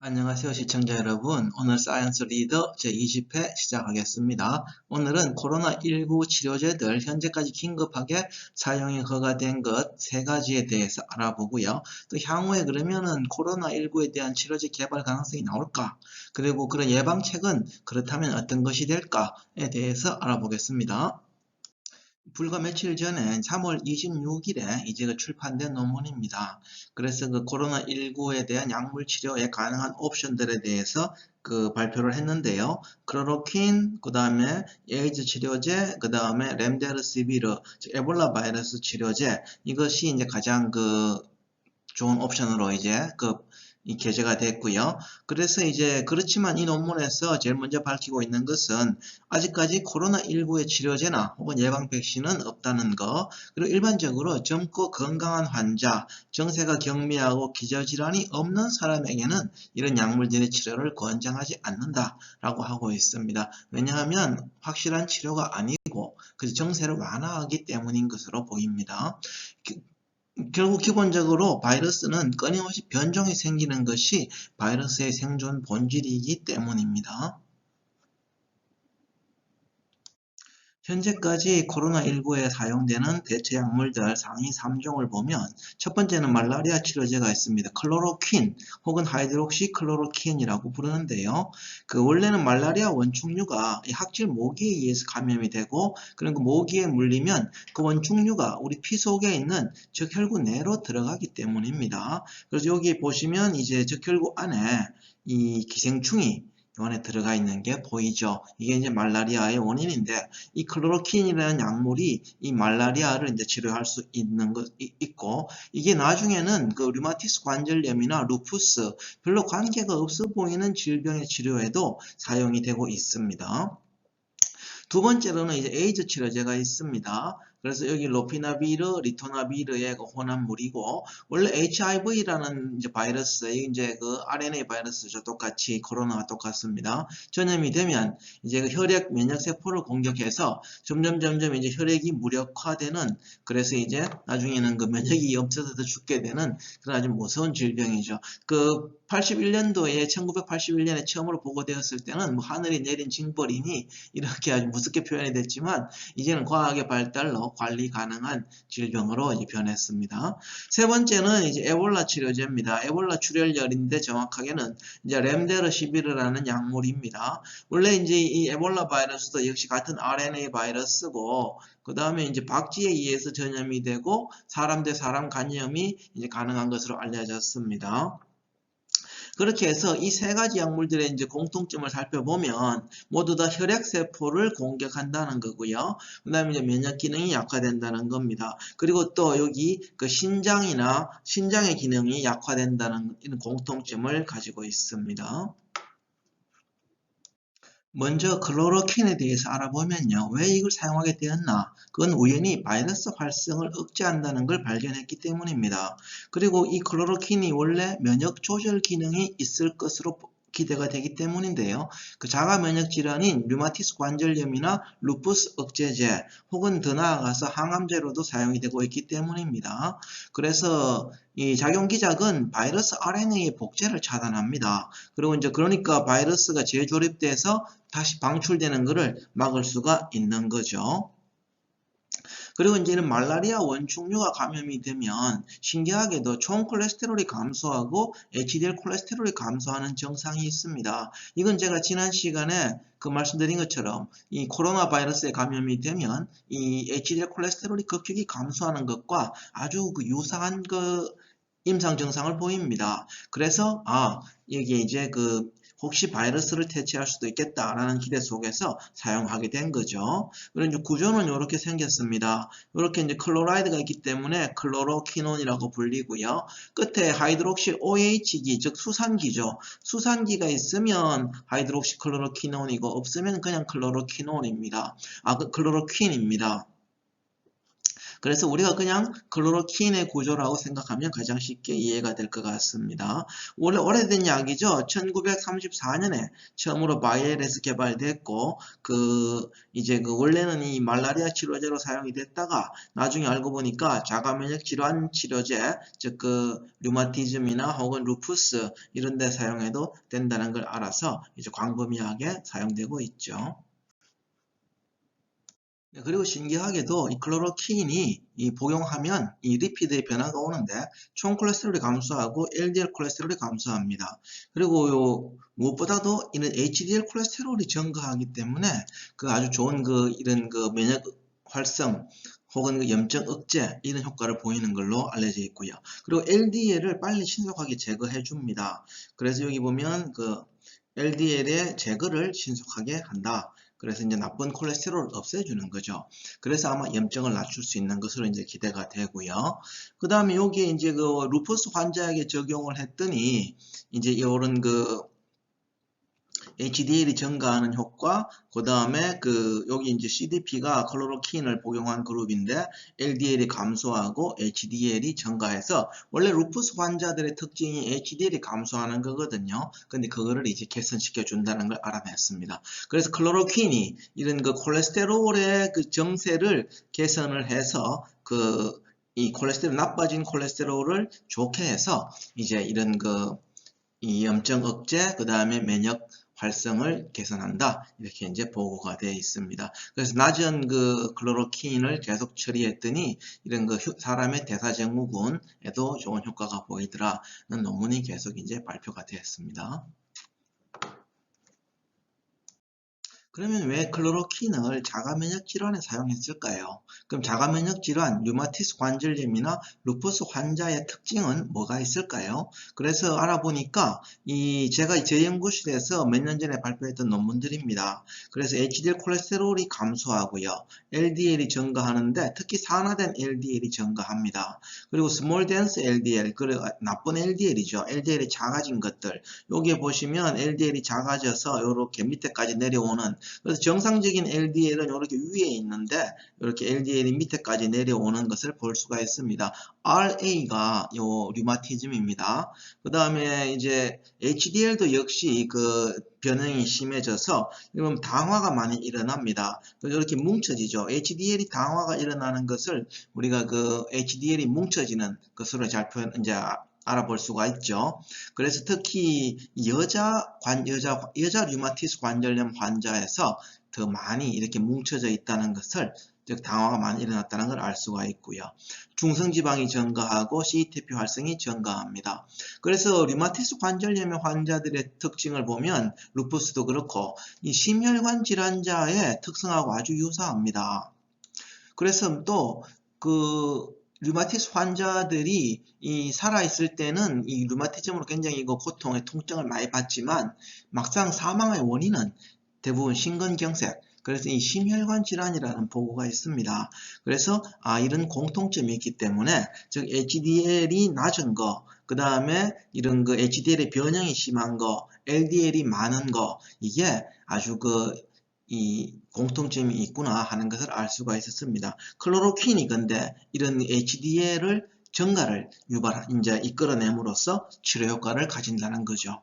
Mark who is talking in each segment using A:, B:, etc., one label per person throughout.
A: 안녕하세요, 시청자 여러분. 오늘 사이언스 리더 제20회 시작하겠습니다. 오늘은 코로나19 치료제들 현재까지 긴급하게 사용이 허가된 것 3가지에 대해서 알아보고요. 또 향후에 그러면은 코로나19에 대한 치료제 개발 가능성이 나올까? 그리고 그런 예방책은 그렇다면 어떤 것이 될까에 대해서 알아보겠습니다. 불과 며칠 전에 3월 26일에 이제 출판된 논문입니다. 그래서 그 코로나19에 대한 약물 치료에 가능한 옵션들에 대해서 발표를 했는데요. 클로로킨, 그 다음에 에이즈 치료제, 그 다음에 렘데르시비르, 에볼라 바이러스 치료제, 이것이 이제 가장 좋은 옵션으로 이제 이 게재가 됐고요. 그래서 이제 그렇지만 이 논문에서 제일 먼저 밝히고 있는 것은 아직까지 코로나19의 치료제나 혹은 예방 백신은 없다는 거, 그리고 일반적으로 젊고 건강한 환자, 정세가 경미하고 기저질환이 없는 사람에게는 이런 약물들의 치료를 권장하지 않는다라고 하고 있습니다. 왜냐하면 확실한 치료가 아니고 그 정세를 완화하기 때문인 것으로 보입니다. 결국 기본적으로 바이러스는 끊임없이 변종이 생기는 것이 바이러스의 생존 본질이기 때문입니다. 현재까지 코로나19에 사용되는 대체 약물들 상위 3종을 보면 첫 번째는 말라리아 치료제가 있습니다. 클로로퀸 혹은 하이드록시 클로로퀸이라고 부르는데요. 원래는 말라리아 원충류가 학질 모기에 의해서 감염이 되고 그런 모기에 물리면 그 원충류가 우리 피 속에 있는 적혈구 내로 들어가기 때문입니다. 그래서 여기 보시면 이제 적혈구 안에 이 기생충이 안에 들어가 있는 게 보이죠. 이게 이제 말라리아의 원인인데 이 클로로킨이라는 약물이 이 말라리아를 이제 치료할 수 있는 것 있고 이게 나중에는 류마티스 관절염이나 루푸스 별로 관계가 없어 보이는 질병의 치료에도 사용이 되고 있습니다. 두 번째로는 이제 에이즈 치료제가 있습니다. 그래서 여기 로피나비르, 리토나비르의 혼합물이고 원래 HIV라는 이제 바이러스, 이제 RNA 바이러스죠. 똑같이 코로나와 똑같습니다. 전염이 되면 이제 혈액 면역 세포를 공격해서 점점 이제 혈액이 무력화되는, 그래서 이제 나중에는 면역이 없어서 죽게 되는 그런 아주 무서운 질병이죠. 81년도에 1981년에 처음으로 보고되었을 때는 뭐 하늘이 내린 징벌이니 이렇게 아주 무섭게 표현이 됐지만 이제는 과학의 발달로 관리 가능한 질병으로 이제 변했습니다. 세 번째는 이제 에볼라 치료제입니다. 에볼라 출혈열인데 정확하게는 이제 렘데르시비르라는 약물입니다. 원래 이제 이 에볼라 바이러스도 역시 같은 RNA 바이러스고 그 다음에 이제 박쥐에 의해서 전염이 되고 사람 대 사람 감염이 이제 가능한 것으로 알려졌습니다. 그렇게 해서 이 3가지 약물들의 이제 공통점을 살펴보면 모두 다 혈액세포를 공격한다는 거고요. 그 다음에 이제 면역 기능이 약화된다는 겁니다. 그리고 또 여기 신장의 기능이 약화된다는 이런 공통점을 가지고 있습니다. 먼저 클로로킨에 대해서 알아보면요. 왜 이걸 사용하게 되었나? 그건 우연히 바이러스 활성을 억제한다는 걸 발견했기 때문입니다. 그리고 이 클로로킨이 원래 면역 조절 기능이 있을 것으로 기대가 되기 때문인데요. 자가 면역 질환인 류마티스 관절염이나 루푸스 억제제 혹은 더 나아가서 항암제로도 사용이 되고 있기 때문입니다. 그래서 이 작용기작은 바이러스 RNA의 복제를 차단합니다. 그리고 이제 그러니까 바이러스가 재조립돼서 다시 방출되는 것을 막을 수가 있는 거죠. 그리고 이제는 말라리아 원충류가 감염이 되면 신기하게도 총 콜레스테롤이 감소하고 HDL 콜레스테롤이 감소하는 증상이 있습니다. 이건 제가 지난 시간에 말씀드린 것처럼 이 코로나 바이러스에 감염이 되면 이 HDL 콜레스테롤이 급격히 감소하는 것과 아주 유사한 임상 증상을 보입니다. 그래서 여기에 이제 혹시 바이러스를 퇴치할 수도 있겠다라는 기대 속에서 사용하게 된 거죠. 그리고 이제 구조는 이렇게 생겼습니다. 이렇게 이제 클로라이드가 있기 때문에 클로로키논이라고 불리고요. 끝에 하이드록실 OH기, 즉 수산기죠. 수산기가 있으면 하이드록시 클로로키논이고 없으면 그냥 클로로키논입니다. 클로로퀸입니다. 그래서 우리가 그냥 클로로킨의 구조라고 생각하면 가장 쉽게 이해가 될 것 같습니다. 원래 오래된 약이죠. 1934년에 처음으로 바이엘에서 개발됐고, 이제 원래는 이 말라리아 치료제로 사용이 됐다가 나중에 알고 보니까 자가면역 질환 치료제, 즉 류마티즘이나 혹은 루푸스 이런 데 사용해도 된다는 걸 알아서 이제 광범위하게 사용되고 있죠. 네, 그리고 신기하게도 이 클로로킨이 복용하면 이 리피드의 변화가 오는데 총 콜레스테롤이 감소하고 LDL 콜레스테롤이 감소합니다. 그리고 무엇보다도 이런 HDL 콜레스테롤이 증가하기 때문에 아주 좋은 이런 면역 활성 혹은 염증 억제 이런 효과를 보이는 걸로 알려져 있고요. 그리고 LDL을 빨리 신속하게 제거해 줍니다. 그래서 여기 보면 LDL의 제거를 신속하게 한다. 그래서 이제 나쁜 콜레스테롤을 없애주는 거죠. 그래서 아마 염증을 낮출 수 있는 것으로 이제 기대가 되고요. 그 다음에 여기에 이제 루퍼스 환자에게 적용을 했더니 이제 이런 HDL이 증가하는 효과, 그 다음에 여기 이제 CDP가 클로로킨을 복용한 그룹인데 LDL이 감소하고 HDL이 증가해서 원래 루푸스 환자들의 특징이 HDL이 감소하는 거거든요. 근데 그거를 이제 개선시켜 준다는 걸 알아냈습니다. 그래서 클로로킨이 이런 콜레스테롤의 정세를 개선을 해서 이 나빠진 콜레스테롤을 좋게 해서 이제 이런 이 염증 억제, 그 다음에 면역 활성을 개선한다. 이렇게 이제 보고가 되어 있습니다. 그래서 낮은 클로로킨을 계속 처리했더니 이런 사람의 대사증후군에도 좋은 효과가 보이더라는 논문이 계속 이제 발표가 되었습니다. 그러면 왜 클로로킨을 자가면역 질환에 사용했을까요? 그럼 자가면역 질환, 류마티스 관절염이나 루푸스 환자의 특징은 뭐가 있을까요? 그래서 알아보니까 제가 제 연구실에서 몇 년 전에 발표했던 논문들입니다. 그래서 HDL 콜레스테롤이 감소하고요. LDL이 증가하는데 특히 산화된 LDL이 증가합니다. 그리고 스몰 덴스 LDL, 나쁜 LDL이죠. LDL이 작아진 것들. 여기에 보시면 LDL이 작아져서 이렇게 밑에까지 내려오는, 그래서 정상적인 LDL은 이렇게 위에 있는데 이렇게 LDL이 밑에까지 내려오는 것을 볼 수가 있습니다. RA가 류마티즘입니다. 그 다음에 이제 HDL도 역시 변형이 심해져서 이건 당화가 많이 일어납니다. 이렇게 뭉쳐지죠. HDL이 당화가 일어나는 것을 우리가 HDL이 뭉쳐지는 것으로 잘 이제 알아볼 수가 있죠. 그래서 특히 여자 류마티스 관절염 환자에서 더 많이 이렇게 뭉쳐져 있다는 것을, 즉 당화가 많이 일어났다는 걸 알 수가 있고요. 중성지방이 증가하고 CETP 활성이 증가합니다. 그래서 류마티스 관절염 환자들의 특징을 보면 루푸스도 그렇고 이 심혈관 질환자의 특성하고 아주 유사합니다. 그래서 또 류마티스 환자들이 살아있을 때는 이 류마티즘으로 굉장히 고통의 통증을 많이 받지만 막상 사망의 원인은 대부분 심근경색, 그래서 이 심혈관 질환이라는 보고가 있습니다. 그래서 이런 공통점이 있기 때문에 즉 HDL이 낮은 거, 그 다음에 이런 HDL의 변형이 심한 거, LDL이 많은 거, 이게 아주 이 공통점이 있구나 하는 것을 알 수가 있었습니다. 클로로킨이 근데 이런 HDL을 증가를 이제 이끌어냄으로써 치료 효과를 가진다는 거죠.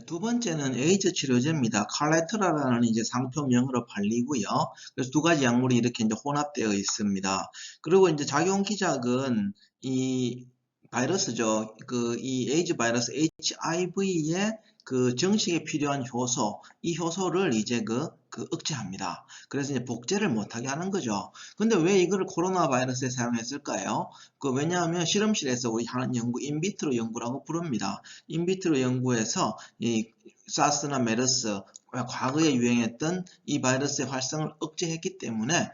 A: 두 번째는 에이즈 치료제입니다. 칼레트라라는 이제 상표명으로 팔리고요. 그래서 두 가지 약물이 이렇게 이제 혼합되어 있습니다. 그리고 이제 작용 기작은 이 바이러스죠. 이 에이즈 바이러스 HIV의 정식에 필요한 효소, 이 효소를 이제 억제합니다. 그래서 이제 복제를 못하게 하는 거죠. 근데 왜 이거를 코로나 바이러스에 사용했을까요? 왜냐하면 실험실에서 우리 하는 연구, 인비트로 연구라고 부릅니다. 인비트로 연구에서 이 사스나 메르스, 과거에 유행했던 이 바이러스의 활성을 억제했기 때문에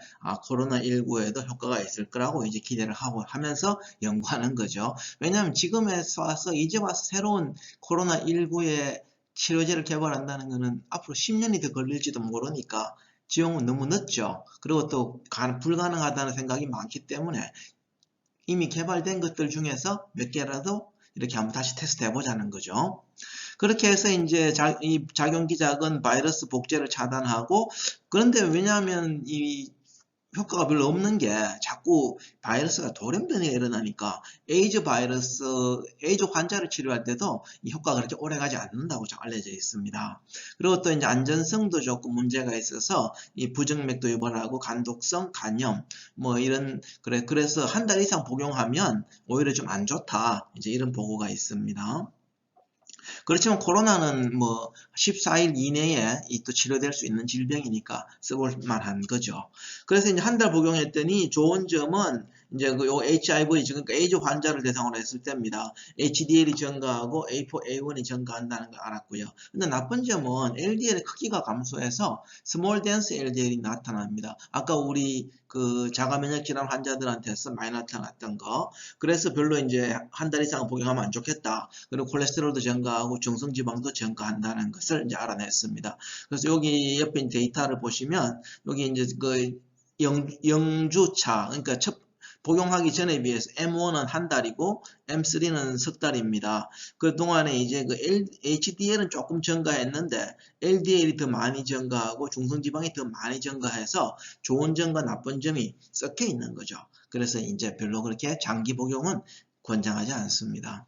A: 코로나19에도 효과가 있을 거라고 이제 기대를 하면서 연구하는 거죠. 왜냐하면 지금에 와서 이제 와서 새로운 코로나19의 치료제를 개발한다는 것은 앞으로 10년이 더 걸릴지도 모르니까 지용은 너무 늦죠. 그리고 또 불가능하다는 생각이 많기 때문에 이미 개발된 것들 중에서 몇 개라도 이렇게 한번 다시 테스트 해보자는 거죠. 그렇게 해서 이제 이 작용기작은 바이러스 복제를 차단하고, 그런데 왜냐하면 이 효과가 별로 없는 게 자꾸 바이러스가 돌연변이가 일어나니까 에이즈 환자를 치료할 때도 이 효과가 그렇게 오래 가지 않는다고 알려져 있습니다. 그리고 또 이제 안전성도 조금 문제가 있어서 이 부정맥도 유발하고 간독성, 간염, 뭐 이런, 그래서 한 달 이상 복용하면 오히려 좀 안 좋다. 이제 이런 보고가 있습니다. 그렇지만 코로나는 뭐 14일 이내에 또 치료될 수 있는 질병이니까 써볼 만한 거죠. 그래서 이제 한 달 복용했더니 좋은 점은 이제 요 HIV, 그러니까 에이즈 환자를 대상으로 했을 때입니다. HDL이 증가하고 A4, A1이 증가한다는 걸 알았고요. 근데 나쁜 점은 LDL의 크기가 감소해서 스몰 댄스 LDL이 나타납니다. 아까 우리 그 자가 면역 질환 환자들한테서 많이 나타났던 거. 그래서 별로 이제 한 달 이상 복용하면 안 좋겠다. 그리고 콜레스테롤도 증가하고 중성지방도 증가한다는 것을 이제 알아냈습니다. 그래서 여기 옆에 데이터를 보시면 여기 이제 그 영주차, 그러니까 복용하기 전에 비해서 M1은 한 달이고 M3는 석 달입니다. 그 동안에 이제 그 HDL은 조금 증가했는데 LDL이 더 많이 증가하고 중성지방이 더 많이 증가해서 좋은 점과 나쁜 점이 섞여 있는 거죠. 그래서 이제 별로 그렇게 장기 복용은 권장하지 않습니다.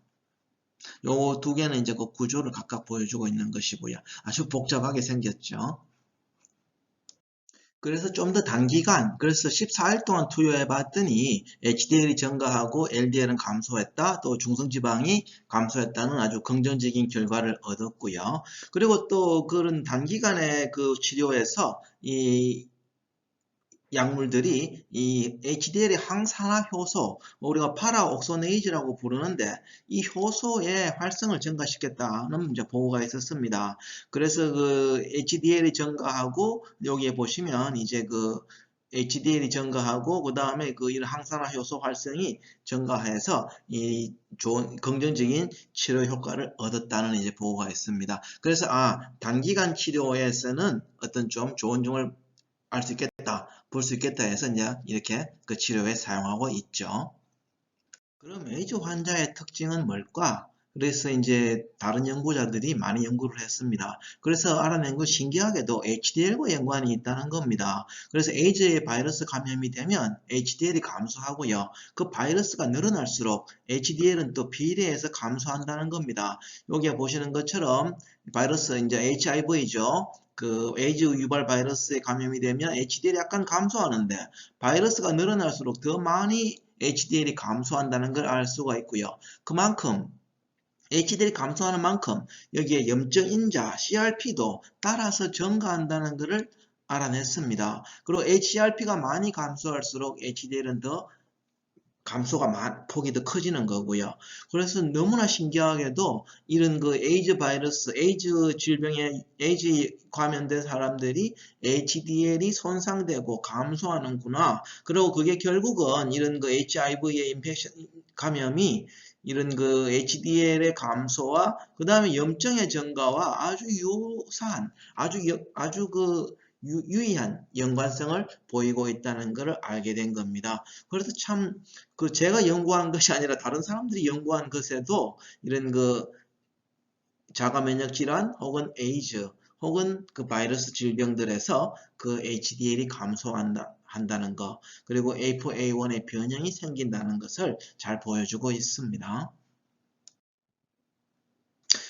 A: 요 두 개는 이제 그 구조를 각각 보여주고 있는 것이고요. 아주 복잡하게 생겼죠. 그래서 좀 더 단기간, 그래서 14일 동안 투여해 봤더니 HDL이 증가하고 LDL은 감소했다, 또 중성지방이 감소했다는 아주 긍정적인 결과를 얻었고요. 그리고 또 그런 단기간의 그 치료에서 이 약물들이 이 HDL의 항산화 효소, 우리가 파라옥소네이즈라고 부르는데 이 효소의 활성을 증가시켰다는 이제 보고가 있었습니다. 그래서 그 HDL이 증가하고 여기에 보시면 이제 그 HDL이 증가하고 그 다음에 그 이런 항산화 효소 활성이 증가해서 이 좋은 긍정적인 치료 효과를 얻었다는 이제 보고가 있습니다. 그래서 단기간 치료에서는 어떤 좀 좋은 점을 알 수 있겠다, 볼 수 있겠다 해서 이제 이렇게 그 치료에 사용하고 있죠. 그럼 에이즈 환자의 특징은 뭘까? 그래서 이제 다른 연구자들이 많이 연구를 했습니다. 그래서 알아낸 건 신기하게도 HDL과 연관이 있다는 겁니다. 그래서 에이즈의 바이러스 감염이 되면 HDL이 감소하고요. 그 바이러스가 늘어날수록 HDL은 또 비례해서 감소한다는 겁니다. 여기에 보시는 것처럼 바이러스 이제 HIV죠. 그 에이즈 유발 바이러스에 감염이 되면 HDL이 약간 감소하는데 바이러스가 늘어날수록 더 많이 HDL이 감소한다는 걸 알 수가 있고요. 그만큼 HDL이 감소하는 만큼 여기에 염증 인자 CRP도 따라서 증가한다는 것을 알아냈습니다. 그리고 HCRP가 많이 감소할수록 HDL은 더 감소가 폭이 더 커지는 거고요. 그래서 너무나 신기하게도 이런 그 에이즈 바이러스, 에이즈 질병에 에이즈 감염된 사람들이 HDL이 손상되고 감소하는구나. 그리고 그게 결국은 이런 그 HIV의 인펙션 감염이 이런 그 HDL의 감소와 그 다음에 염증의 증가와 아주 유사한 아주 그 유의한 연관성을 보이고 있다는 것을 알게 된 겁니다. 그래서 참 그 제가 연구한 것이 아니라 다른 사람들이 연구한 것에도 이런 그 자가 면역 질환 혹은 에이즈 혹은 그 바이러스 질병들에서 그 HDL이 한다는 거, 그리고 A4A1의 변형이 생긴다는 것을 잘 보여주고 있습니다.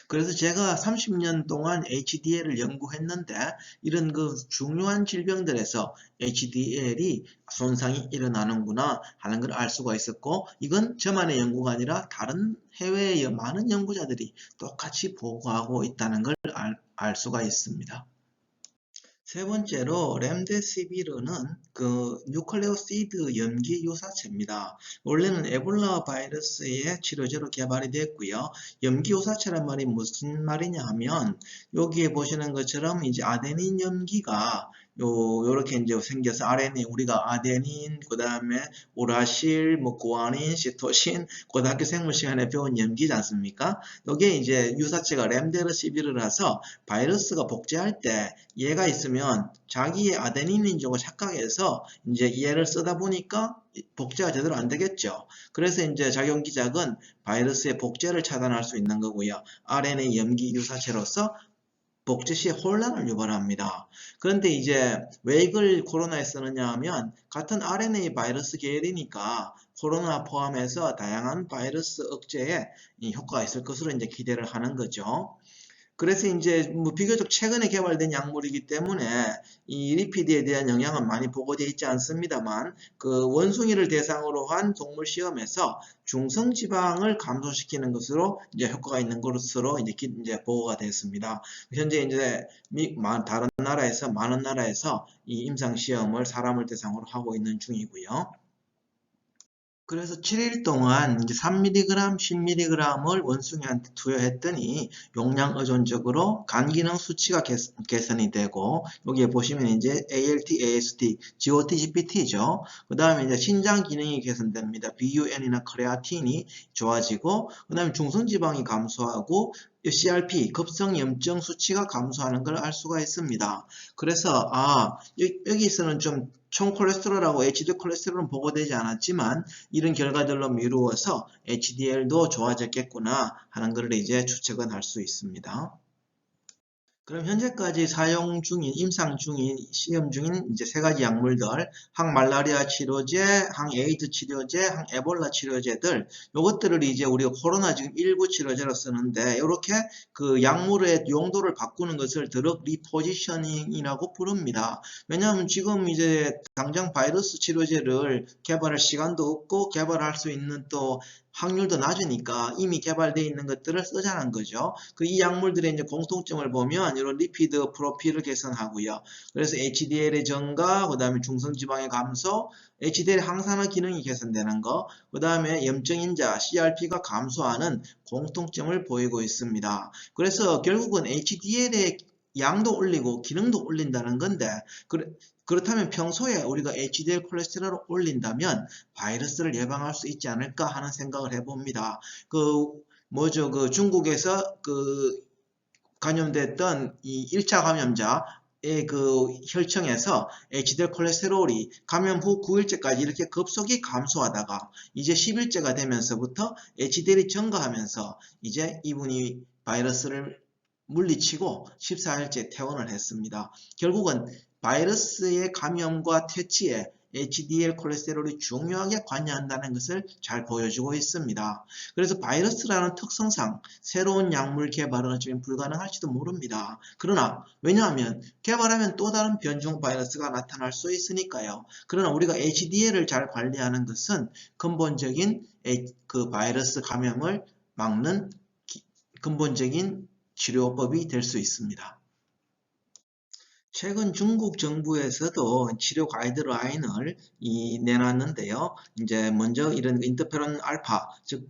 A: 그래서 제가 30년 동안 HDL을 연구했는데 이런 그 중요한 질병들에서 HDL이 손상이 일어나는구나 하는 걸 알 수가 있었고, 이건 저만의 연구가 아니라 다른 해외의 많은 연구자들이 똑같이 보고하고 있다는 걸 알 수가 있습니다. 세 번째로 렘데시비르는 그 뉴클레오시드 염기 유사체입니다. 원래는 에볼라 바이러스의 치료제로 개발이 됐고요. 염기 유사체란 말이 무슨 말이냐 하면 여기에 보시는 것처럼 이제 아데닌 염기가 요렇게 이제 생겨서 RNA 우리가 아데닌, 그 다음에 우라실, 뭐 구아닌, 시토신 고등학교 생물 시간에 배운 염기지 않습니까? 여기에 이제 유사체가 렘데시비르라서 바이러스가 복제할 때 얘가 있으면 자기의 아데닌인 줄 착각해서 이제 얘를 쓰다 보니까 복제가 제대로 안 되겠죠. 그래서 이제 작용기작은 바이러스의 복제를 차단할 수 있는 거고요. RNA 염기 유사체로서 복제 시에 혼란을 유발합니다. 그런데 이제 왜 이걸 코로나에 쓰느냐 하면 같은 RNA 바이러스 계열이니까 코로나 포함해서 다양한 바이러스 억제에 이 효과가 있을 것으로 이제 기대를 하는 거죠. 그래서 이제 뭐 비교적 최근에 개발된 약물이기 때문에 이 리피드에 대한 영향은 많이 보고되어 있지 않습니다만 그 원숭이를 대상으로 한 동물 시험에서 중성 지방을 감소시키는 것으로 이제 효과가 있는 것으로 이제 보고가 됐습니다. 현재 이제 다른 나라에서 많은 나라에서 이 임상 시험을 사람을 대상으로 하고 있는 중이고요. 그래서 7일 동안 이제 3mg, 10mg을 원숭이한테 투여했더니 용량 의존적으로 간 기능 수치가 개선이 되고 여기에 보시면 이제 ALT, AST, GOT, GPT죠. 그 다음에 이제 신장 기능이 개선됩니다. BUN이나 크레아틴이 좋아지고 그 다음에 중성지방이 감소하고 CRP, 급성염증 수치가 감소하는 걸 알 수가 있습니다. 그래서 여기서는 좀 총 콜레스테롤하고 HDL 콜레스테롤은 보고되지 않았지만 이런 결과들로 미루어서 HDL도 좋아졌겠구나 하는 것을 이제 추측은 할 수 있습니다. 그럼 현재까지 사용 중인, 임상 중인, 시험 중인 이제 세 가지 약물들, 항말라리아 치료제, 항에이드 치료제, 항에볼라 치료제들, 요것들을 이제 우리가 코로나 지금 19 치료제로 쓰는데, 이렇게 그 약물의 용도를 바꾸는 것을 드럭 리포지셔닝이라고 부릅니다. 왜냐하면 지금 이제 당장 바이러스 치료제를 개발할 시간도 없고, 개발할 수 있는 또 확률도 낮으니까 이미 개발되어 있는 것들을 쓰자는 거죠. 이 약물들의 이제 공통점을 보면 이런 리피드 프로필을 개선하고요. 그래서 HDL의 증가, 그 다음에 중성지방의 감소, HDL 항산화 기능이 개선되는 거, 그 다음에 염증인자 CRP가 감소하는 공통점을 보이고 있습니다. 그래서 결국은 HDL의 양도 올리고 기능도 올린다는 건데 그렇다면 평소에 우리가 HDL 콜레스테롤을 올린다면 바이러스를 예방할 수 있지 않을까 하는 생각을 해봅니다. 중국에서 감염됐던 이 1차 감염자의 혈청에서 HDL 콜레스테롤이 감염 후 9일째까지 이렇게 급속히 감소하다가 이제 10일째가 되면서부터 HDL이 증가하면서 이제 이분이 바이러스를 물리치고 14일째 퇴원을 했습니다. 결국은 바이러스의 감염과 퇴치에 HDL 콜레스테롤이 중요하게 관여한다는 것을 잘 보여주고 있습니다. 그래서 바이러스라는 특성상 새로운 약물 개발은 어쩌면 불가능할지도 모릅니다. 그러나 왜냐하면 개발하면 또 다른 변종 바이러스가 나타날 수 있으니까요. 그러나 우리가 HDL을 잘 관리하는 것은 근본적인 그 바이러스 감염을 막는 근본적인 치료법이 될 수 있습니다. 최근 중국 정부에서도 치료 가이드라인을 내놨는데요. 이제 먼저 이런 인터페론 알파, 즉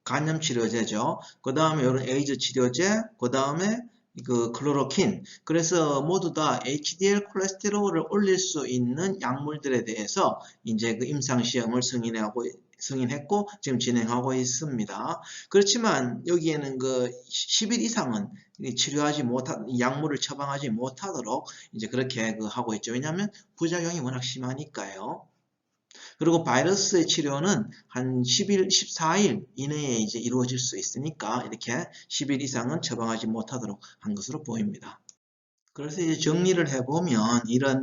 A: 간염 치료제죠. 그 다음에 이런 에이즈 치료제, 그 다음에 클로로킨. 그래서 모두 다 HDL 콜레스테롤을 올릴 수 있는 약물들에 대해서 이제 임상 시험을 승인했고 지금 진행하고 있습니다. 그렇지만 여기에는 10일 이상은 약물을 처방하지 못하도록 이제 그렇게 하고 있죠. 왜냐하면 부작용이 워낙 심하니까요. 그리고 바이러스의 치료는 한 10일, 14일 이내에 이제 이루어질 수 있으니까 이렇게 10일 이상은 처방하지 못하도록 한 것으로 보입니다. 그래서 이제 정리를 해보면 이런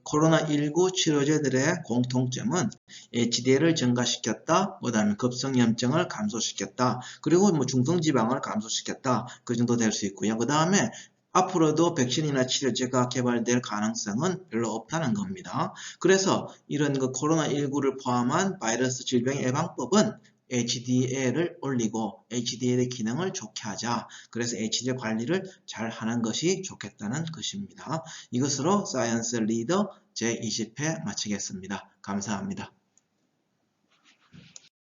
A: 코로나19 치료제들의 공통점은 HDL을 증가시켰다, 그 다음에 급성염증을 감소시켰다, 그리고 중성지방을 감소시켰다, 그 정도 될 수 있고요. 그 다음에 앞으로도 백신이나 치료제가 개발될 가능성은 별로 없다는 겁니다. 그래서 이런 코로나19를 포함한 바이러스 질병 예방법은 HDL을 올리고 HDL의 기능을 좋게 하자. 그래서 HDL 관리를 잘 하는 것이 좋겠다는 것입니다. 이것으로 사이언스 리더 제20회 마치겠습니다. 감사합니다.